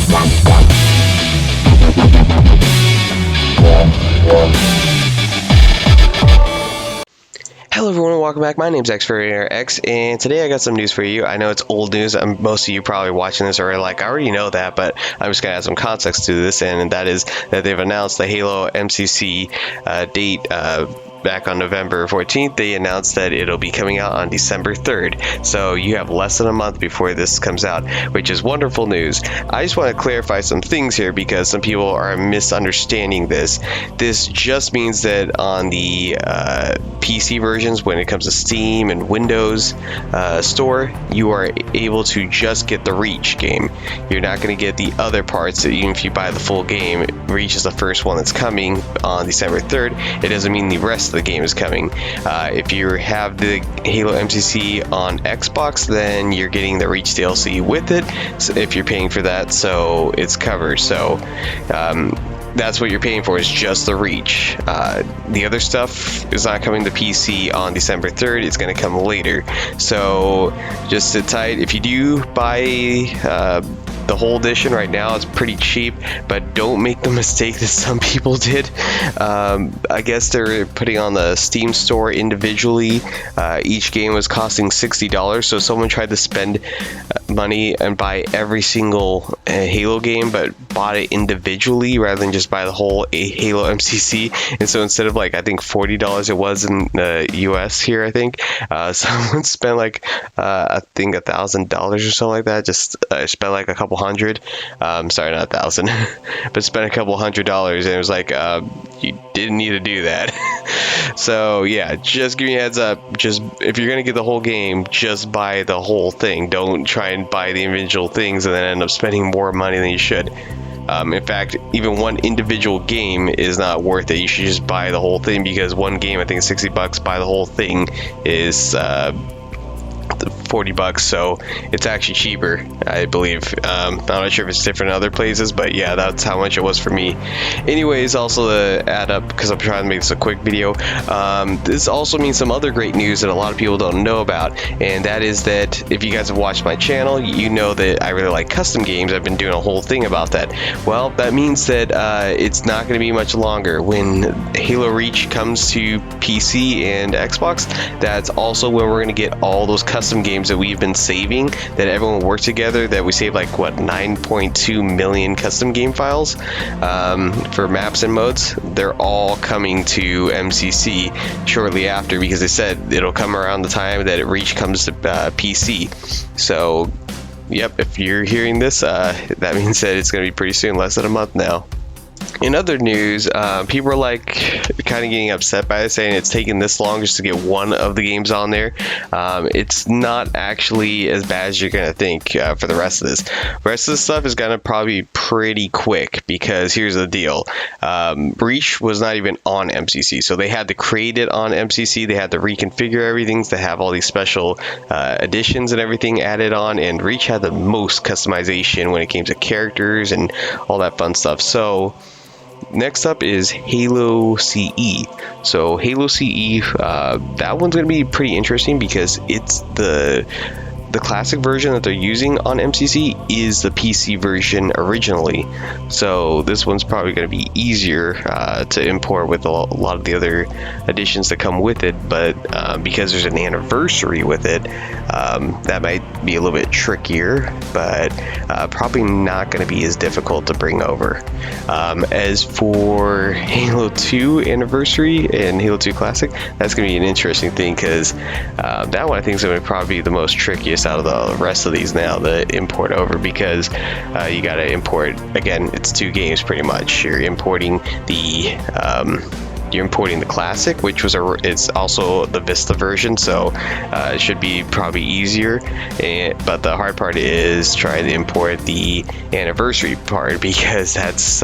Hello everyone and welcome back. My name's X, and today I got some news for you. I know it's old news. Most of you probably watching this are like, I already know that, but I'm just going to add some context to this, and that is that they've announced the Halo MCC date back on November 14th. They announced that it'll be coming out on December 3rd. So you have less than a month before this comes out, which is wonderful news. I just want to clarify some things here because some people are misunderstanding this. This just means that on the PC versions, when it comes to Steam and Windows Store, you are able to just get the Reach game. You're not going to get the other parts. Even if you buy the full game, Reach is the first one that's coming on December 3rd. It doesn't mean the rest of the game is coming. If you have the Halo MCC on Xbox, then you're getting the Reach DLC with it, so if you're paying for that, so it's covered. So that's what you're paying for, is just the Reach. The other stuff is not coming to PC on December 3rd. It's going to come later. So just sit tight. If you do buy the whole edition right now, it's pretty cheap, but don't make the mistake that some people did. I guess they're putting on the Steam store individually. Each game was costing $60, so someone tried to spend money and buy every single Halo game, but bought it individually rather than just buy the whole Halo MCC. And so instead of, like, I think $40 it was in the US here, I think someone spent like I think $1,000 or so like that. Just spent like a couple hundred, sorry, not 1,000, but spent a couple $100, and it was like, you didn't need to do that. So yeah, just give me a heads up. Just, if you're gonna get the whole game, just buy the whole thing. Don't try and buy the individual things and then end up spending more money than you should. In fact, even one individual game is not worth it. You should just buy the whole thing, because one game, I think it's $60. Buy the whole thing is $40, so it's actually cheaper, I believe. I'm not sure if it's different in other places, but yeah, that's how much it was for me. Anyways, also to add up, because I'm trying to make this a quick video, this also means some other great news that a lot of people don't know about, and that is that if you guys have watched my channel, you know that I really like custom games. I've been doing a whole thing about that. Well, that means that it's not going to be much longer. When Halo Reach comes to PC and Xbox, that's also when we're going to get all those custom games that we've been saving, that everyone worked together, that we saved like, what, 9.2 million custom game files for maps and modes. They're all coming to MCC shortly after, because they said it'll come around the time that Reach comes to PC. So yep, if you're hearing this, that means that it's going to be pretty soon, less than a month now. In other news, people are like kind of getting upset by this, saying it's taking this long just to get one of the games on there. It's not actually as bad as you're going to think for the rest of this. The rest of the stuff is going to probably be pretty quick, because here's the deal. Reach was not even on MCC, so they had to create it on MCC. They had to reconfigure everything to have all these special additions and everything added on, and Reach had the most customization when it came to characters and all that fun stuff. So next up is Halo CE. So Halo CE, that one's going to be pretty interesting, because it's the classic version that they're using on MCC is the PC version originally. So this one's probably going to be easier to import with a lot of the other additions that come with it, but because there's an anniversary with it, that might be a little bit trickier, but probably not going to be as difficult to bring over. As for Halo 2 Anniversary and Halo 2 Classic, that's going to be an interesting thing, because that one I think is going to probably be the most trickiest out of the rest of these now to import over, because you got to import, again, it's two games pretty much. You're importing the Classic, which was it's also the Vista version, so it should be probably easier. But the hard part is trying to import the Anniversary part, because that's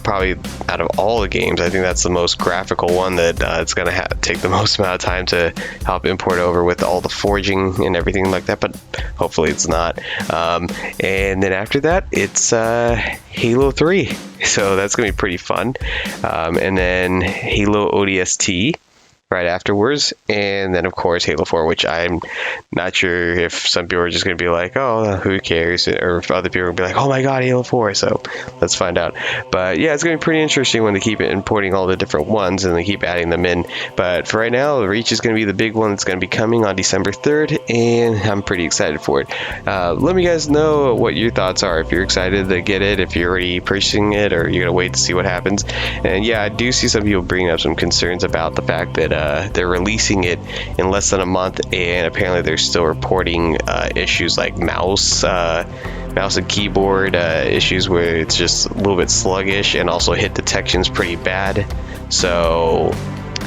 probably out of all the games, I think that's the most graphical one that it's going to take the most amount of time to help import over with all the forging and everything like that, but hopefully it's not. And then after that, it's Halo 3. So that's going to be pretty fun. And then Halo ODST. right afterwards, and then of course Halo 4, which I'm not sure if some people are just going to be like, oh, who cares, or if other people will be like, oh my god, Halo 4. So let's find out. But yeah, it's going to be pretty interesting when they keep importing all the different ones and they keep adding them in. But for right now, the Reach is going to be the big one that's going to be coming on December 3rd, and I'm pretty excited for it. Let me guys know what your thoughts are, if you're excited to get it, if you're already purchasing it, or you're going to wait to see what happens. And yeah, I do see some people bringing up some concerns about the fact that they're releasing it in less than a month, and apparently they're still reporting issues like mouse and keyboard issues where it's just a little bit sluggish, and also hit detection's pretty bad. So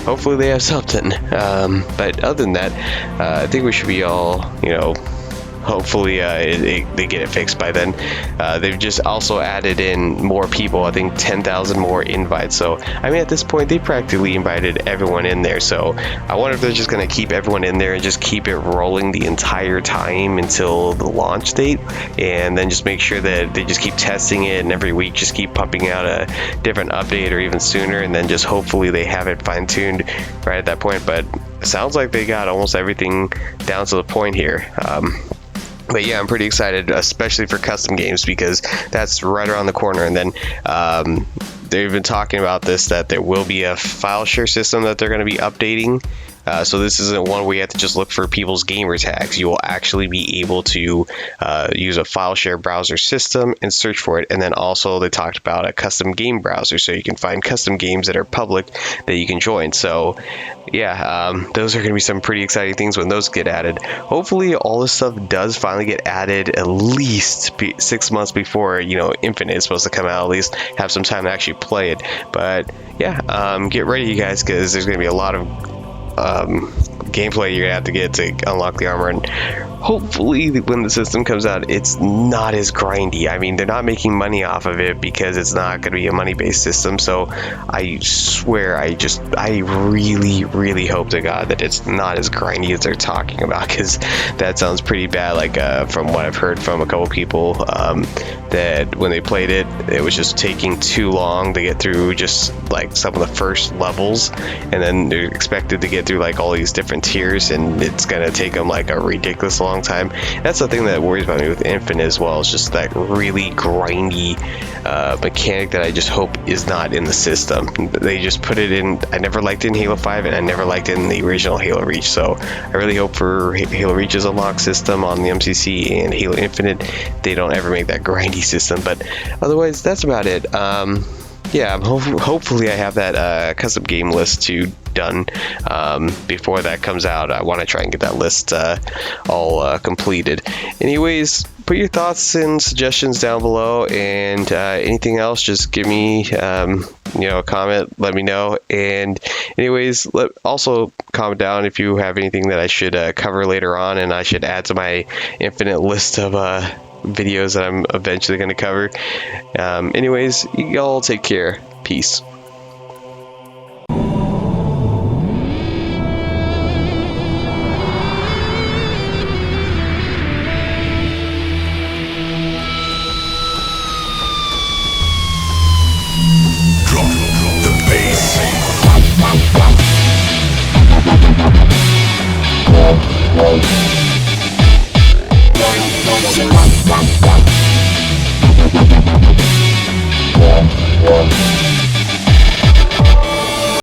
hopefully they have something. But other than that, I think we should be all, hopefully they get it fixed by then. They've just also added in more people, I think 10,000 more invites. So I mean, at this point they practically invited everyone in there. So I wonder if they're just going to keep everyone in there and just keep it rolling the entire time until the launch date, and then just make sure that they just keep testing it, and every week just keep pumping out a different update, or even sooner, and then just hopefully they have it fine-tuned right at that point. But it sounds like they got almost everything down to the point here. But yeah, I'm pretty excited, especially for custom games, because that's right around the corner. And then they've been talking about this, that there will be a file share system that they're going to be updating. So this isn't one where you have to just look for people's gamer tags. You will actually be able to use a file share browser system and search for it. And then also they talked about a custom game browser, so you can find custom games that are public that you can join. So yeah, those are going to be some pretty exciting things when those get added. Hopefully all this stuff does finally get added at least 6 months before, Infinite is supposed to come out, at least have some time to actually play it. But yeah, get ready, you guys, because there's going to be a lot of gameplay you're gonna have to get to unlock the armor, and hopefully when the system comes out it's not as grindy. I mean, they're not making money off of it because it's not gonna be a money-based system, so I swear I really hope to god that it's not as grindy as they're talking about, because that sounds pretty bad. Like from what I've heard from a couple people, that when they played it, it was just taking too long to get through just like some of the first levels, and then they're expected to get through like all these different tiers, and it's gonna take them like a ridiculous long time. That's the thing that worries about me with Infinite as well. It's just that really grindy mechanic that I just hope is not in the system. They just put it in. I never liked it in Halo 5, and I never liked it in the original Halo Reach. So I really hope for Halo Reach's unlock system on the MCC and Halo Infinite, they don't ever make that grindy system. But otherwise, that's about it. Yeah, hopefully I have that custom game list done before that comes out. I want to try and get that list all completed. Anyways, put your thoughts and suggestions down below, and anything else, just give me a comment, let me know. And anyways, also comment down if you have anything that I should cover later on, and I should add to my infinite list of videos that I'm eventually going to cover. Anyways, you all take care. Peace.